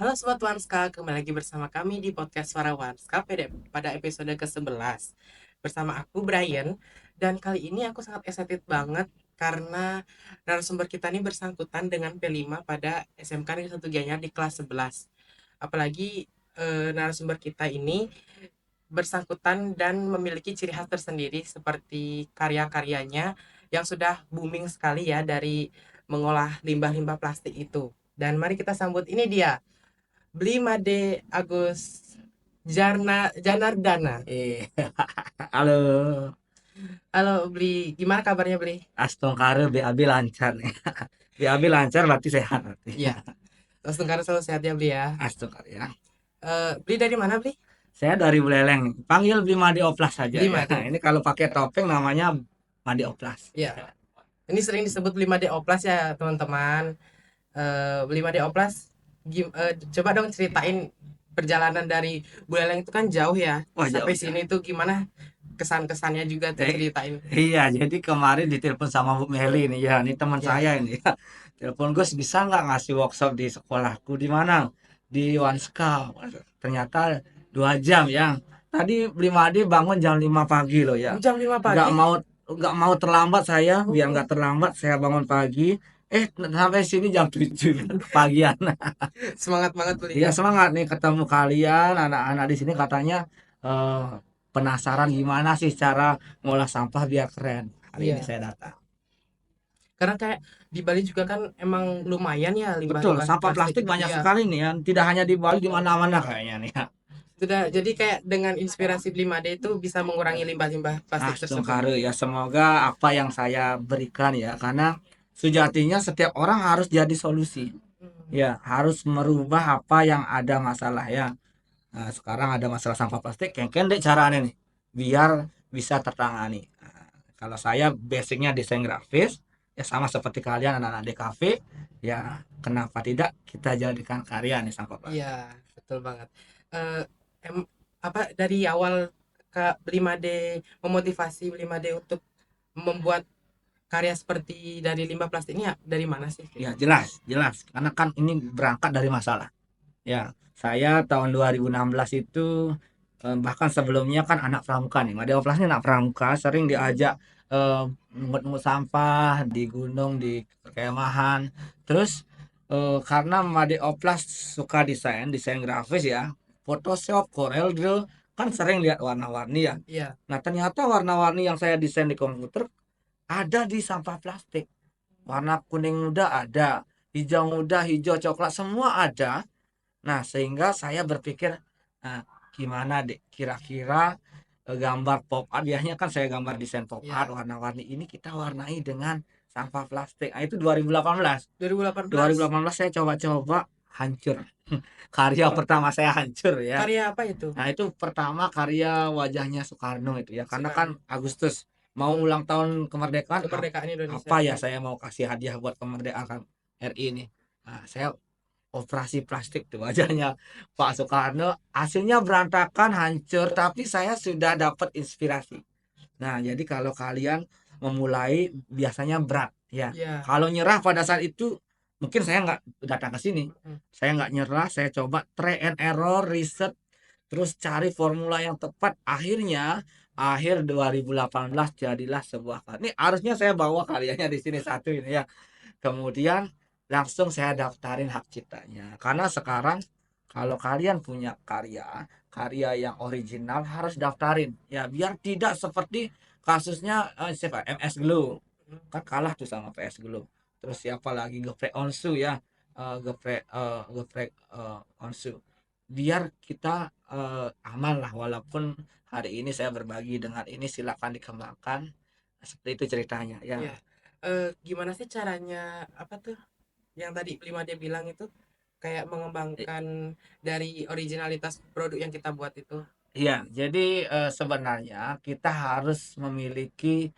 Halo Sobat Wanska, kembali lagi bersama kami di podcast Suara Wanska pada episode ke-11 bersama aku Brian, dan kali ini aku sangat excited banget karena narasumber kita ini bersangkutan dengan P5 pada SMK Negeri 1 Gianyar di kelas 11. Apalagi narasumber kita ini bersangkutan dan memiliki ciri khas tersendiri seperti karya-karyanya yang sudah booming sekali ya dari mengolah limbah-limbah plastik itu. Dan mari kita sambut ini dia, Bli Made Agus Janardana. Halo, Halo Bli, gimana kabarnya Bli? Astongkare BAB lancar nih. BAB lancar berarti sehat berarti. Iya, terus Tenggara selalu sehat ya Bli ya. Astongkare ya. Bli dari mana Bli? Saya dari Buleleng. Panggil Bli Made Oplas saja Bli ya. Made. Ini kalau pakai topeng namanya Made Oplas. Ya, ini sering disebut Bli Made Oplas ya teman-teman. Bli Made Oplas, coba dong ceritain perjalanan dari Buleleng itu kan jauh ya. Wah, Sampai jauh ya. sini tuh gimana kesan-kesannya juga tuh Eh, ceritain. iya, jadi kemarin ditelepon sama Bu Meli nih ya. Ini teman Ya, saya ini ya. Telepon Gus, bisa nggak ngasih workshop di sekolahku di mana? Di Wanska. Ternyata 2 jam ya. Tadi Bli Made bangun jam 5 pagi loh ya. jam 5 nggak pagi. mau nggak mau terlambat, saya biar Oh, nggak terlambat saya bangun pagi, sampai sini jam 7 pagian. semangat banget Bli. Ya semangat nih ketemu kalian anak-anak di sini, katanya eh, penasaran gimana sih cara ngolah sampah biar keren. Hari ini Iya. saya datang. Karena kayak di Bali juga kan emang lumayan ya Betul, limbah-limbah sampah plastik plastik itu. banyak Iya, sekali nih ya, tidak hanya di Bali, di mana-mana kayaknya nih ya. sudah jadi kayak dengan inspirasi Blimade itu bisa mengurangi limbah-limbah plastik tersebut. Astungkare ya, semoga apa yang saya berikan ya, karena sejatinya setiap orang harus jadi solusi. Hmm. Ya, harus merubah apa yang ada masalah ya. Nah, sekarang ada masalah sampah plastik, kengken deh caranya nih, biar bisa tertangani. Nah, kalau saya basicnya desain grafis, ya sama seperti kalian anak-anak DKV, ya kenapa tidak kita jadikan karya nih sampah Iya, plastik. betul banget. Eh, em, apa dari awal Kak Blimade memotivasi Blimade untuk membuat karya seperti dari limbah plastik ini ya dari mana sih? Ya jelas, jelas, karena kan ini berangkat dari masalah. Ya, saya tahun 2016 itu, bahkan sebelumnya kan anak pramuka nih. Made Oplas ini anak pramuka, sering diajak mungut-mungut sampah di gunung, di perkemahan. Terus karena Made Oplas suka desain, desain grafis ya, Photoshop, Corel Draw, kan sering lihat warna-warni ya. Iya, Nah, ternyata warna-warni yang saya desain di komputer ada di sampah plastik. Warna kuning muda ada, hijau muda, hijau coklat, semua ada. Nah, sehingga saya berpikir, nah, gimana deh kira-kira gambar pop art, biasanya kan saya gambar desain pop art iya. warna-warni, ini kita warnai dengan sampah plastik. Nah, itu 2018. 2018. 2018 saya coba-coba, hancur. Karya pertama saya hancur ya. Karya apa itu? Nah, itu pertama karya wajahnya Soekarno itu ya. Karena kan Soekarno. Agustus mau Hmm, ulang tahun kemerdekaan, kemerdekaan Indonesia. apa ya saya mau kasih hadiah buat kemerdekaan RI ini. Nah, saya operasi plastik tuh wajahnya Pak Soekarno, hasilnya berantakan, hancur, tapi saya sudah dapat inspirasi. Nah, jadi kalau kalian memulai biasanya berat ya. Iya. Kalau nyerah pada saat itu, mungkin saya nggak datang ke sini. Hmm. Saya nggak nyerah, saya coba try and error, riset, terus cari formula yang tepat. Akhirnya akhir 2018 jadilah sebuah karya. Ini harusnya saya bawa karyanya di sini satu ini ya. Kemudian langsung saya daftarin hak ciptanya. Karena sekarang kalau kalian punya karya, karya yang original harus daftarin. Ya, biar tidak seperti kasusnya siapa? MS Glow. Kan kalah tuh sama PS Glow. Terus siapa lagi, Geprek Onsu ya. Geprek Onsu. Biar kita aman lah, walaupun hari ini saya berbagi dengan ini, silakan dikembangkan. Seperti itu ceritanya ya. Iya. Gimana sih caranya apa tuh yang tadi Prima dia bilang itu kayak mengembangkan dari originalitas produk yang kita buat itu? Iya, jadi sebenarnya kita harus memiliki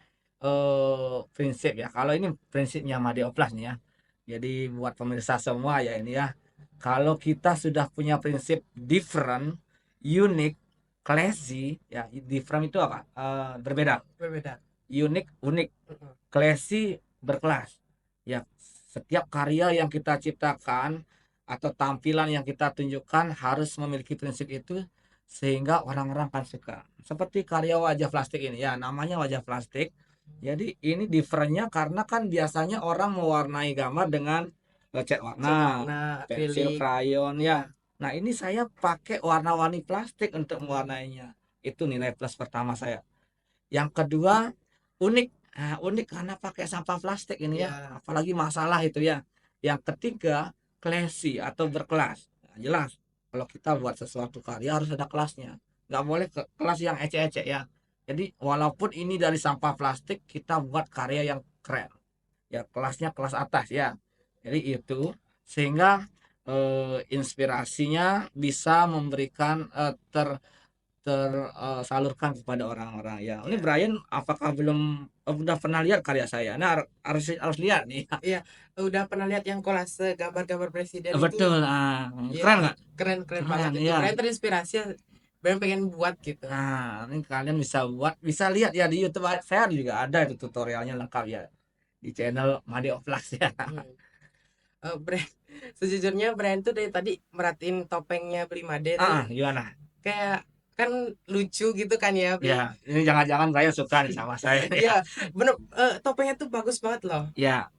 prinsip ya. Kalau ini prinsipnya Made Oplas nih ya. Jadi buat pemirsa semua ya ini ya. Kalau kita sudah punya prinsip different, unik, classy ya. Different itu apa? Berbeda. Berbeda. Unik, unik. Mm-mm. Classy, berkelas. Ya, setiap karya yang kita ciptakan atau tampilan yang kita tunjukkan harus memiliki prinsip itu sehingga orang-orang akan suka. Seperti karya wajah plastik ini ya, namanya wajah plastik. Jadi ini differentnya karena kan biasanya orang mewarnai gambar dengan cat Cat warna, warna, pensil, akrilik. krayon Ya. ya. Nah ini saya pakai warna-warni plastik untuk mewarnainya. Itu nilai plus pertama saya. Yang kedua, unik. Nah, unik karena pakai sampah plastik ini ya, Ya. apalagi masalah itu ya. Yang ketiga, classy atau berkelas. Nah, jelas, kalau kita buat sesuatu karya harus ada kelasnya. Nggak boleh kelas yang ecek-ecek ya. Jadi, walaupun ini dari sampah plastik, kita buat karya yang keren. Ya, kelasnya kelas atas ya. Jadi itu, sehingga inspirasinya bisa memberikan tersalurkan kepada orang-orang ya. Ini Ya. Brian, apakah belum udah pernah lihat karya saya? Nah, harus lihat nih. Iya, udah pernah lihat yang kolase gambar-gambar presiden itu. Betul. Iya, Keren nggak? keren-keren banget Keren itu. ya. Brian terinspirasi, Brian pengen buat gitu. Nah, ini kalian bisa buat, bisa lihat ya di YouTube. Saya juga ada itu tutorialnya lengkap ya di channel Made of Flux ya. Hmm. Brian, sejujurnya Brian tuh dari tadi merhatiin topengnya Blimade tuh Gimana? kayak kan lucu gitu kan ya, Bri. Ya, ini jangan-jangan Brian suka nih sama saya ya. Iya, bener, topengnya tuh bagus banget loh. Ya,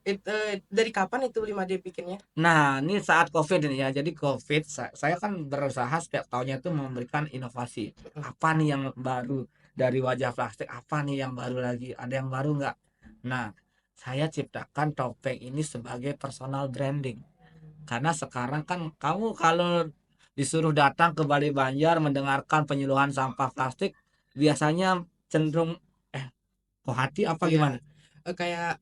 Dari kapan itu Blimade bikinnya? nah, ini saat COVID ini ya. Jadi COVID, saya kan berusaha setiap tahunnya itu memberikan inovasi. Apa nih yang baru dari wajah plastik? Apa nih yang baru lagi? Ada yang baru nggak? Nah, saya ciptakan topeng ini sebagai personal branding. Karena sekarang kan kamu kalau disuruh datang ke Bali Banjar mendengarkan penyuluhan sampah plastik, biasanya cenderung kok hati apa Iya, gimana? kayak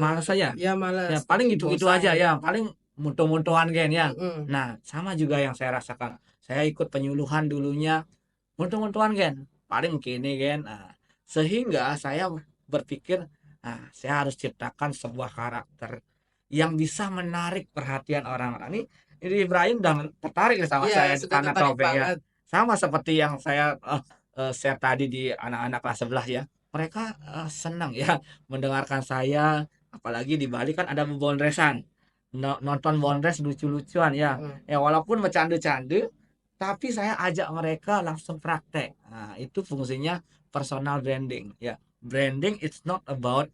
Malas saja. ya males, Ya paling tapi gitu-gitu aja bosan. ya, paling muntuh-muntuhan gen ya. Mm-mm. Nah, sama juga yang saya rasakan. Saya ikut penyuluhan dulunya muntuh-muntuhan gen, paling gini gen. Nah, sehingga saya berpikir, nah, saya harus ciptakan sebuah karakter yang bisa menarik perhatian orang-orang. Ini Ibrahim udah tertarik sama Iya, saya sudah karena tertarik topeng ya. banget. Sama seperti yang saya share tadi di anak-anak kelas 11 ya. Mereka senang ya mendengarkan saya, apalagi di Bali kan ada bondresan. Nonton bondres lucu-lucuan ya. Mm. Ya walaupun bercanda-canda, tapi saya ajak mereka langsung praktek. Nah, itu fungsinya personal branding ya. Branding it's not about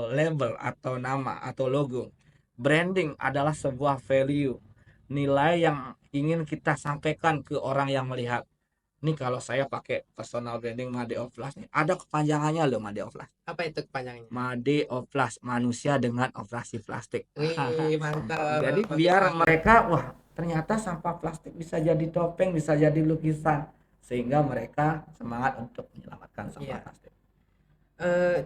label atau nama atau logo. Branding adalah sebuah value, nilai yang ingin kita sampaikan ke orang yang melihat. Ini kalau saya pakai personal branding Made of Plus nih, ada kepanjangannya loh Made of Plus. Apa itu kepanjangannya? Made of Plus, manusia dengan operasi plastik. Wih, mantap, Jadi bagus biar banget. mereka, wah ternyata sampah plastik bisa jadi topeng, bisa jadi lukisan, sehingga mereka semangat untuk menyelamatkan sampah Iya. plastik.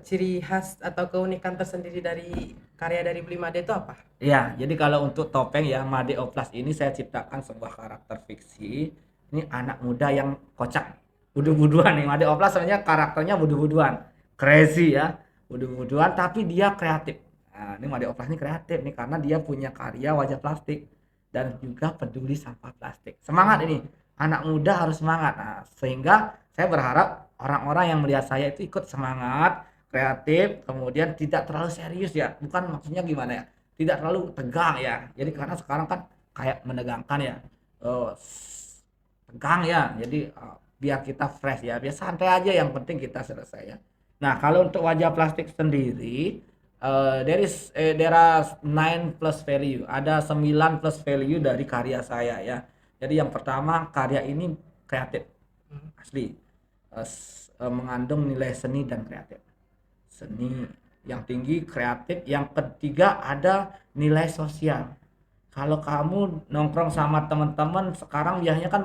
Ciri khas atau keunikan tersendiri dari karya dari Blimade itu apa? Ya, jadi kalau untuk topeng ya Made of Plus ini saya ciptakan sebuah karakter fiksi. Ini anak muda yang kocak, budu-buduan nih. Made of Plus sebenarnya karakternya budu-buduan, crazy ya, budu-buduan tapi dia kreatif. Nah, ini Made of Plus ini kreatif nih karena dia punya karya wajah plastik dan juga peduli sampah plastik. Semangat ini, anak muda harus semangat. Nah, sehingga saya berharap orang-orang yang melihat saya itu ikut semangat, kreatif, kemudian tidak terlalu serius ya. Bukan maksudnya gimana ya? Tidak terlalu tegang ya. Jadi karena sekarang kan kayak menegangkan ya. Eh, tegang ya. Jadi biar kita fresh ya. Biar santai aja yang penting kita selesai ya. Nah, kalau untuk wajah plastik sendiri there are 9 plus value. Ada 9 plus value dari karya saya ya. Jadi yang pertama karya ini kreatif. Asli. Mengandung nilai seni dan kreatif. Seni yang tinggi, kreatif. Yang ketiga ada nilai sosial. Kalau kamu nongkrong sama teman-teman sekarang biasanya kan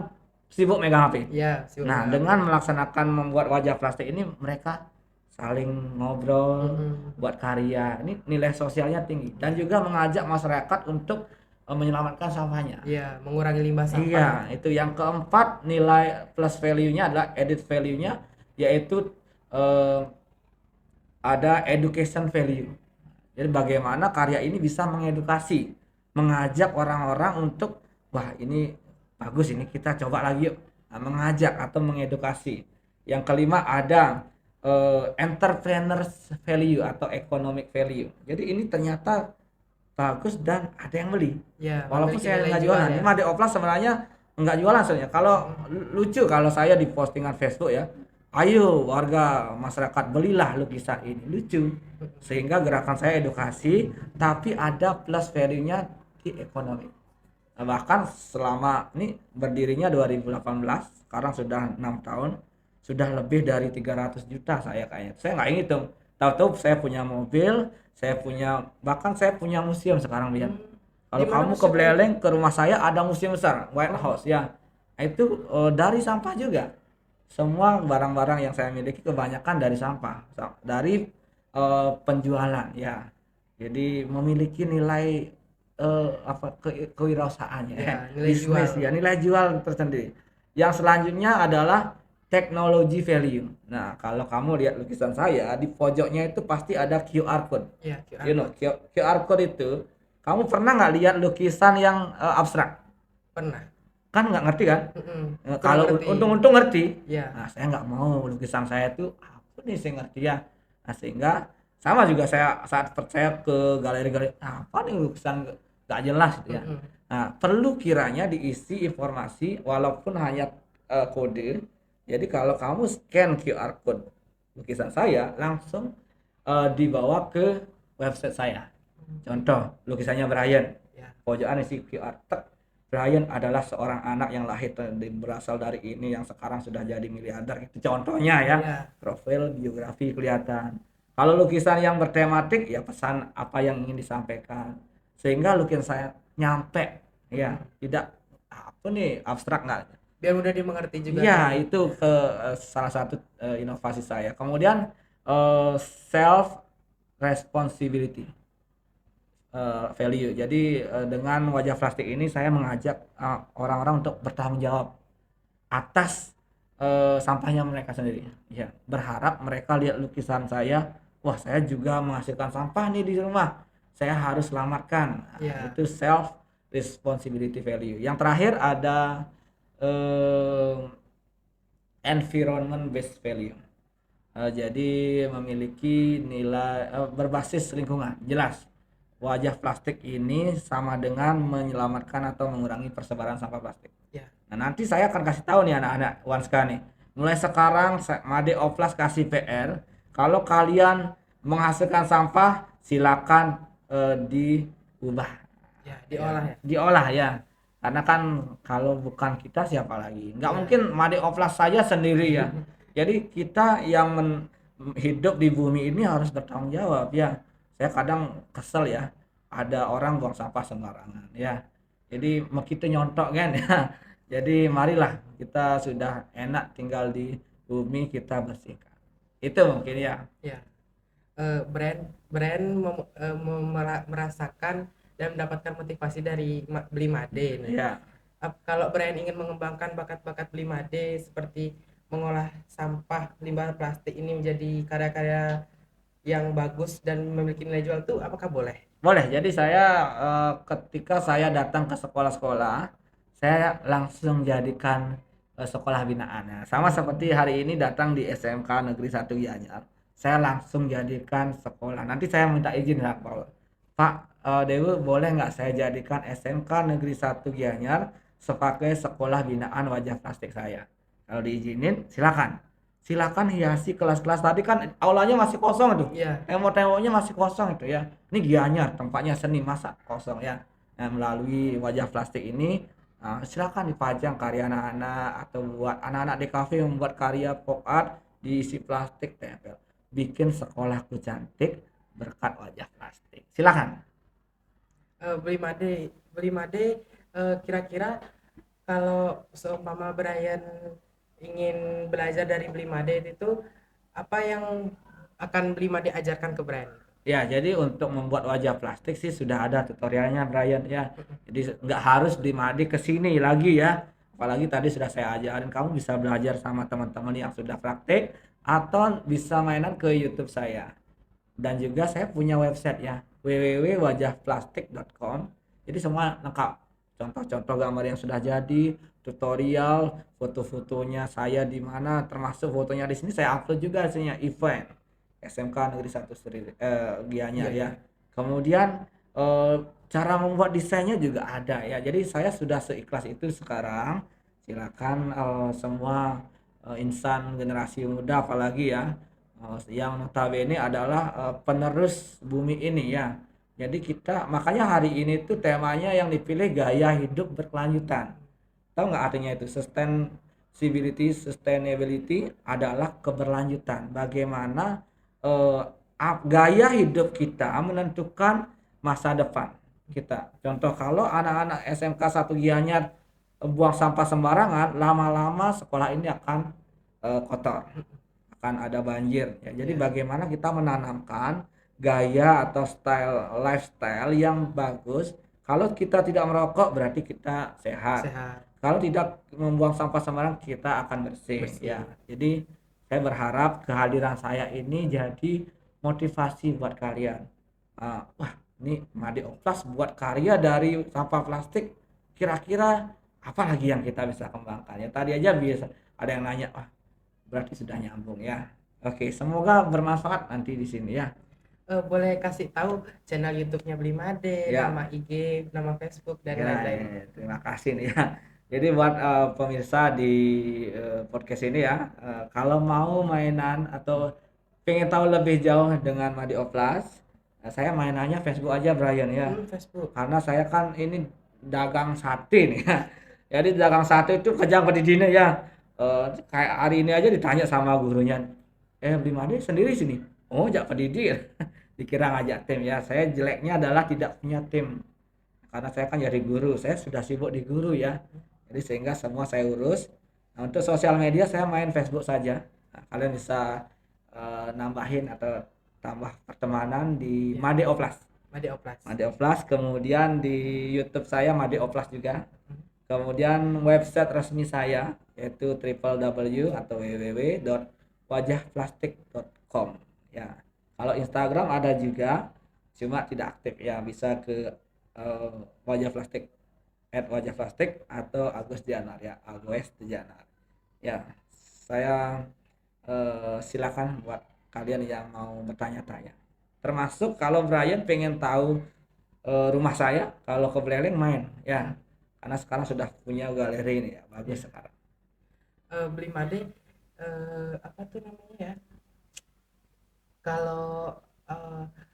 sibuk megang HP. Iya, sih. Nah, dengan melaksanakan membuat wajah plastik ini mereka saling ngobrol, buat karya. Ini nilai sosialnya tinggi dan juga mengajak masyarakat untuk menyelamatkan sampahnya. Iya, mengurangi limbah sampah. Iya, itu yang keempat nilai plus value-nya adalah edit value-nya, yaitu ada education value. Jadi bagaimana karya ini bisa mengedukasi, mengajak orang-orang untuk wah ini bagus ini kita coba lagi yuk. Nah, mengajak atau mengedukasi. Yang kelima ada entrepreneurs value atau economic value. Jadi ini ternyata bagus dan ada yang beli. Ya, Walaupun memiliki saya nilai nggak jual jualan, ya. ini mah di offline sebenarnya nggak jualan sebenarnya. Kalau Mm-mm. lucu kalau saya di postingan Facebook ya, ayo warga masyarakat belilah lukisan ini, lucu. Mm-mm. Sehingga gerakan saya edukasi, tapi ada plus value-nya di ekonomi. Nah, bahkan selama ini berdirinya 2018, sekarang sudah 6 tahun, sudah lebih dari 300 juta saya kayaknya. Saya nggak hitung. Tahu-tahu saya punya mobil, saya punya, bahkan saya punya museum sekarang lihat. Hmm, di Kalau mana kamu ke museumnya itu? Beleleng ke rumah saya ada museum besar, White Oh, House ya. Itu dari sampah juga. Semua barang-barang yang saya miliki kebanyakan dari sampah, dari penjualan ya. Jadi memiliki nilai apa kewirausahaannya ya, nilai jual. bisnis ya, nilai jual tersendiri. Yang selanjutnya adalah technology value. Nah, kalau kamu lihat lukisan saya di pojoknya itu pasti ada QR code. Ya, QR You know, code. QR code itu kamu pernah nggak lihat lukisan yang abstrak? Pernah. Kan nggak ngerti kan? Mm-mm. Kurang Kalau ngerti. untung-untung ngerti. Ya. Nah, saya nggak mau lukisan saya tuh apa nih saya ngerti ya. Nah, sehingga sama juga saya saat percaya ke galeri-galeri apa nih lukisan nggak jelas gitu ya. Mm-mm. Nah, perlu kiranya diisi informasi walaupun hanya kode. Jadi kalau kamu scan QR code lukisan saya langsung dibawa ke website saya. Contoh, lukisannya Brian. Ya. Pojokan isi QR. Tek. Brian adalah seorang anak yang lahir berasal dari ini yang sekarang sudah jadi miliarder. Itu contohnya ya. Ya. Profil, biografi kelihatan. Kalau lukisan yang bertematik ya pesan apa yang ingin disampaikan. Sehingga lukisan saya nyampe ya, tidak apa nih abstrak nggak. Biar mudah dimengerti juga Iya, kan. itu ke salah satu inovasi saya. Kemudian self responsibility value. Jadi dengan wajah plastik ini saya mengajak orang-orang untuk bertanggung jawab atas sampahnya mereka sendiri. Ya, berharap mereka lihat lukisan saya, wah saya juga menghasilkan sampah nih di rumah. Saya harus selamatkan. Nah, Ya. itu self responsibility value. Yang terakhir ada eh, environment based value. Jadi memiliki nilai berbasis lingkungan. Jelas, wajah plastik ini sama dengan menyelamatkan atau mengurangi persebaran sampah plastik. Ya. Nah, nanti saya akan kasih tahu nih anak-anak Wanska nih. Mulai sekarang Made Oplas kasih PR, kalau kalian menghasilkan sampah silakan diubah Ya, ya, diolah ya. diolah ya. Karena kan kalau bukan kita siapa lagi? Nggak Ya. mungkin Made Oplas saja sendiri ya. Jadi kita yang hidup di bumi ini harus bertanggung jawab ya. Saya kadang kesel ya, ada orang buang sampah sembarangan ya. Jadi mau kita nyontok kan ya. Jadi marilah kita sudah enak tinggal di bumi kita bersihkan. Itu mungkin ya. Ya. Brand brand merasakan dan mendapatkan motivasi dari beli Made. Nah, Ya. kalau brand ingin mengembangkan bakat-bakat beli Made seperti mengolah sampah limbah plastik ini menjadi karya-karya yang bagus dan memiliki nilai jual tuh apakah boleh? Boleh. Jadi saya ketika saya datang ke sekolah-sekolah, saya langsung jadikan sekolah binaan. Nah, sama seperti hari ini datang di SMK Negeri 1 Gianyar. Saya langsung jadikan sekolah. Nanti saya minta izin ya Pak. Pak Dewi boleh nggak saya jadikan SMK Negeri 1 Gianyar sebagai sekolah binaan wajah plastik saya? Kalau diizinin silakan. Silakan hiasi kelas-kelas tadi kan aulanya masih kosong tuh. Iya. Tembok-temboknya masih kosong itu ya. Ini Gianyar tempatnya seni masa kosong ya. Nah, melalui wajah plastik ini silakan dipajang karya anak-anak atau buat anak-anak di kafe yang membuat karya pop art diisi plastik tempel. Bikin sekolahku cantik berkat wajah plastik. Silakan. Beli Made, kira-kira kalau seumpama Brian ingin belajar dari beli Made itu apa yang akan beli Made ajarkan ke Brian? Ya, jadi untuk membuat wajah plastik sih sudah ada tutorialnya Brian ya. Jadi nggak harus di Made ke sini lagi ya. Apalagi tadi sudah saya ajarin kamu bisa belajar sama teman-teman yang sudah praktek atau bisa mainan ke YouTube saya. Dan juga saya punya website ya www.wajahplastik.com. Jadi semua lengkap. Contoh-contoh gambar yang sudah jadi, tutorial, foto-fotonya saya di mana termasuk fotonya di sini saya upload juga hasilnya event SMK Negeri 1 Gianyar Iya, ya. iya. Kemudian eh, cara membuat desainnya juga ada ya. Jadi saya sudah seikhlas itu sekarang. Silakan semua insan generasi muda apalagi ya, yang notabene adalah penerus bumi ini ya. Jadi kita makanya hari ini tuh temanya yang dipilih gaya hidup berkelanjutan. Tahu nggak artinya itu? Sustainability adalah keberlanjutan. Bagaimana eh, gaya hidup kita menentukan masa depan kita. Contoh kalau anak-anak SMK 1 Gianyar buang sampah sembarangan, lama-lama sekolah ini akan kotor, akan ada banjir. Ya, jadi Ya, bagaimana kita menanamkan gaya atau lifestyle yang bagus. Kalau kita tidak merokok berarti kita sehat. sehat, Kalau tidak membuang sampah sembarangan kita akan bersih ya. bersih. Jadi saya berharap kehadiran saya ini jadi motivasi buat kalian. Wah, ini Made Oplas buat karya dari sampah plastik. Kira-kira apa lagi yang kita bisa kembangkan? Ya tadi aja bisa ada yang nanya, wah berarti sudah nyambung ya. Oke, semoga bermanfaat nanti di sini ya. Boleh kasih tahu channel YouTube-nya Blimade, nama Ya, IG, nama Facebook dan ya, lain-lain. terima kasih nih ya. Jadi buat pemirsa di podcast ini ya, kalau mau mainan atau pengen tahu lebih jauh dengan Madi Oplas, saya mainannya Facebook aja Brian ya. Facebook. Karena saya kan ini dagang sate nih ya. Jadi dagang sate itu kejang pedidine ya. Kayak hari ini aja ditanya sama gurunya, beli Madi sendiri sini. Oh, jak pedidi. Dikira ngajak tim ya. Saya jeleknya adalah tidak punya tim karena saya kan jadi guru, saya sudah sibuk di guru ya, jadi sehingga semua saya urus. Nah, untuk sosial media saya main Facebook saja. Nah, kalian bisa nambahin atau tambah pertemanan di Ya, Made Oplas. Made Oplas. Made Oplas, kemudian di YouTube saya Made Oplas juga, kemudian website resmi saya yaitu www atau www.wajahplastik.com ya. Kalau Instagram ada juga, cuma tidak aktif ya, bisa ke wajah plastik wajah plastik atau Agus Dianar ya, Agus Dianar ya. Saya silakan buat kalian yang mau bertanya-tanya, termasuk kalau Brian pengen tahu rumah saya kalau ke Beleleng main ya, karena sekarang sudah punya galeri ini ya, Ya. bagus sekarang. Blimade, apa tuh namanya ya? Kalau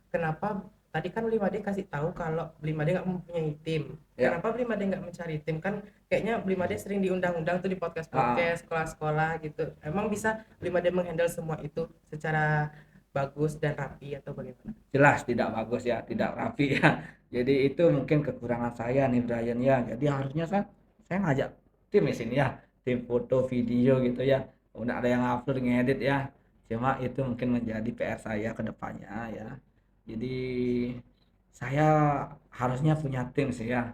kenapa tadi kan Blimade kasih tahu kalau Blimade nggak mempunyai tim. Ya. Kenapa Blimade nggak mencari tim? Kan kayaknya Blimade sering diundang-undang tuh di Ah, podcast-podcast sekolah-sekolah gitu. Emang bisa Blimade menghandle semua itu secara bagus dan rapi atau bagaimana? jelas tidak bagus ya, tidak rapi ya. Jadi itu mungkin kekurangan saya nih Brian ya. Jadi harusnya saya ngajak tim di sini ya, tim foto video gitu ya. Udah ada yang upload ngedit ya. Cuma itu mungkin menjadi PR saya ke depannya ya. Jadi saya harusnya punya tim sih ya.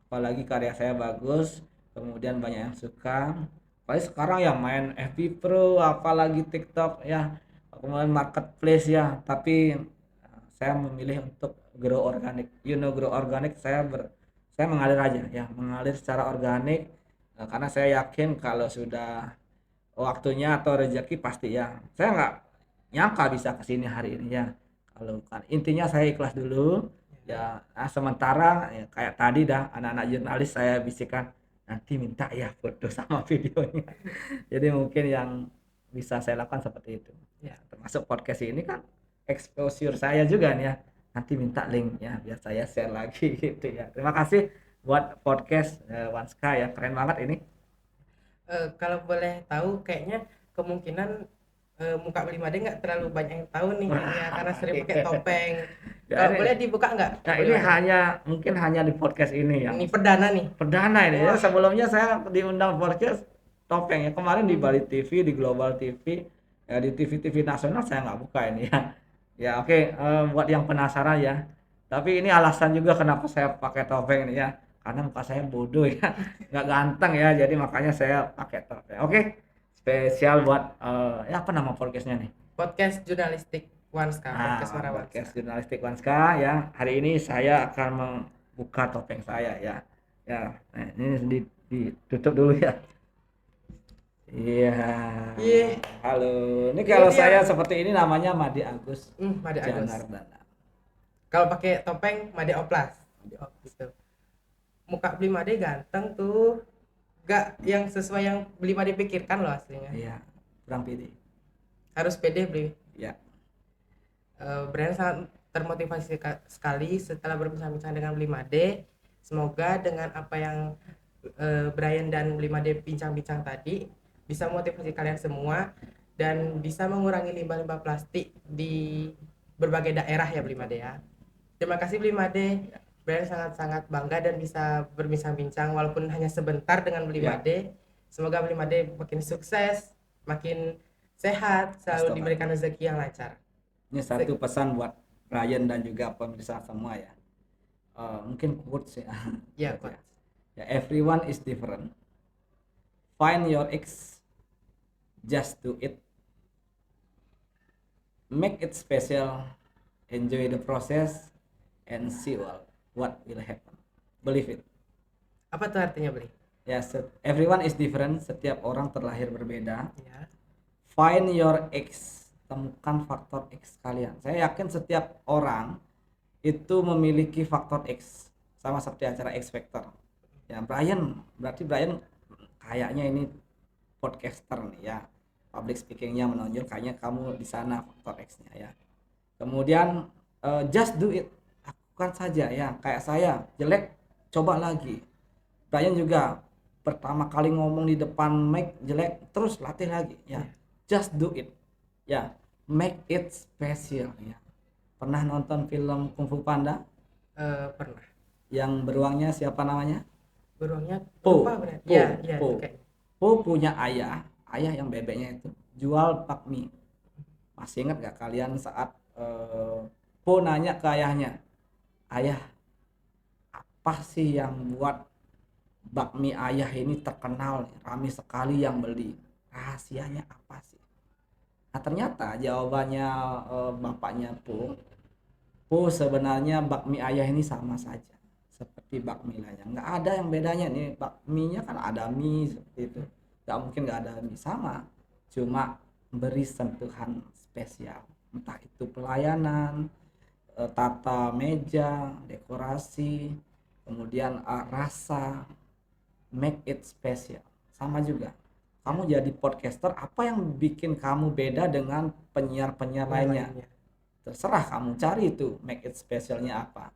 Apalagi karya saya bagus, kemudian banyak yang suka. Apalagi sekarang yang main FB Pro, apalagi TikTok ya, kemudian marketplace ya. Tapi saya memilih untuk grow organic. Grow organic, saya mengalir aja ya, mengalir secara organik. Karena saya yakin kalau sudah waktunya atau rezeki pasti ya. Saya nggak nyangka bisa kesini hari ini ya. Kalau kan intinya saya ikhlas dulu ya. Nah, sementara ya, kayak tadi dah anak-anak jurnalis saya bisikan nanti minta ya foto sama videonya. Jadi mungkin yang bisa saya lakukan seperti itu. Ya, termasuk podcast ini kan exposure saya juga nih ya. Nanti minta linknya biar saya share lagi gitu ya. Terima kasih buat podcast Wanska ya, keren banget ini. Kalau boleh tahu kayaknya kemungkinan muka Blimade nggak terlalu banyak yang tahu nih kayaknya karena sering pakai topeng. Ya, Kalau boleh dibuka nggak nah ini Blimade? mungkin hanya di podcast ini yang Ini perdana nih. perdana ini ya. Wah. Sebelumnya saya diundang podcast topeng ya, kemarin di Hmm. Bali TV, di Global TV ya, di TV-TV nasional saya nggak buka ini ya. Ya oke, buat yang penasaran ya, tapi ini alasan juga kenapa saya pakai topeng ini ya, karena muka saya bodoh ya, nggak ganteng ya, jadi makanya saya pakai topeng. Oke, spesial buat ya apa nama podcastnya nih? Podcast jurnalistik Wanska, podcast suara Wanska. Podcast jurnalistik Wanska ya. Hari ini saya akan membuka topeng saya ya. Ya, nah, ini ditutup dulu ya. Iya. Iya. Halo. Ini Ini kalau dia. saya seperti ini namanya Madi Agus Made Agus. Janardana. Kalau pakai topeng Made Oplas. Gitu. Muka Beli Made ganteng tuh. Gak yang sesuai yang Beli Made pikirkan loh aslinya. Iya, kurang pede. Harus pede Beli. Ya, Brian sangat termotivasi sekali setelah berbincang-bincang dengan Beli Made. Semoga dengan apa yang Brian dan Beli Made bincang-bincang tadi bisa motivasi kalian semua dan bisa mengurangi limbah-limbah plastik di berbagai daerah ya Beli Made ya. Terima kasih Beli Made. ya, Brian sangat-sangat bangga dan bisa berbincang-bincang walaupun hanya sebentar dengan Beli ya. Made. Semoga Beli Made makin sukses, makin sehat, selalu Astaga. diberikan rezeki yang lancar. Ini satu pesan buat Ryan dan juga pemirsa semua ya. Mungkin quotes ya. Ya, Quotes Coach. ya. Ya, everyone is different. Find your X, just do it. Make it special. Enjoy the process and see what will happen. Believe it. Apa tuh artinya Beli? Ya, everyone is different. Setiap orang terlahir berbeda. Ya. Find your X. Temukan faktor X kalian. Saya yakin setiap orang itu memiliki faktor X. Sama seperti acara X Factor. Ya, berarti Brian kayaknya ini podcaster nih ya. Public speakingnya menonjol, kayaknya kamu di sana faktor X-nya ya. Kemudian just do it. Lakukan saja ya. Kayak saya, jelek, coba lagi. Brian juga pertama kali ngomong di depan mic jelek, terus latih lagi ya. Just do it. Ya, make it special ya. Pernah nonton film Kung Fu Panda Pernah. yang beruangnya siapa namanya? Beruangnya Po. lupa benar. Po. Ya, ya Po. itu kayak. Po punya ayah yang bebeknya itu jual bakmi. Masih ingat gak kalian saat Po nanya ke ayahnya, ayah, apa sih yang buat bakmi ayah ini terkenal, ramai sekali yang beli, rahasianya apa sih? Nah ternyata jawabannya bapaknya Po sebenarnya bakmi ayah ini sama saja seperti bakmi lainnya, nggak ada yang bedanya nih, bakminya kan ada mie seperti itu, nggak mungkin nggak ada mie, sama, cuma beri sentuhan spesial, entah itu pelayanan, tata meja, dekorasi, kemudian rasa, make it special. Sama juga kamu jadi podcaster, apa yang bikin kamu beda dengan penyiar-penyiar lainnya? Terserah kamu cari itu make it specialnya apa.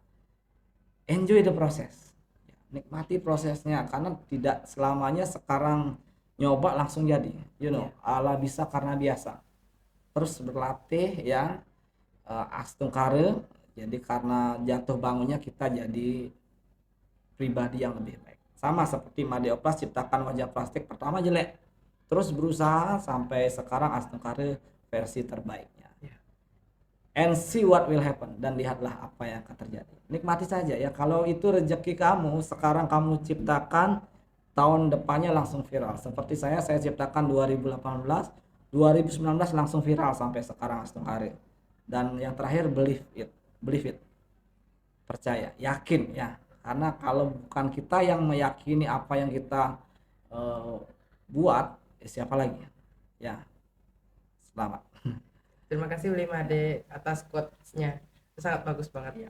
Enjoy the process, nikmati prosesnya, karena tidak selamanya sekarang nyoba langsung jadi, ala bisa karena biasa, terus berlatih ya, astungkare, jadi karena jatuh bangunnya kita jadi pribadi yang lebih baik. Sama seperti Made Oplas ciptakan wajah plastik pertama jelek, terus berusaha sampai sekarang astungkare versi terbaiknya. And see what will happen, dan lihatlah apa yang akan terjadi. Nikmati saja ya, kalau itu rezeki kamu, sekarang kamu ciptakan, tahun depannya langsung viral. Seperti saya ciptakan 2018, 2019 langsung viral sampai sekarang astungkare. Dan yang terakhir believe it, percaya, yakin ya, karena kalau bukan kita yang meyakini apa yang kita buat, siapa lagi ya. Selamat. Terima kasih Beli Made atas quotes-nya. Sangat bagus banget ya.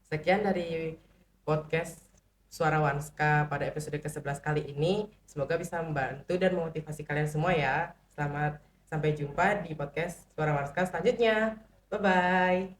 Sekian dari podcast Suara Wanska pada episode ke-11 kali ini. Semoga bisa membantu dan memotivasi kalian semua ya. Selamat sampai jumpa di podcast Suara Wanska selanjutnya. Bye-bye.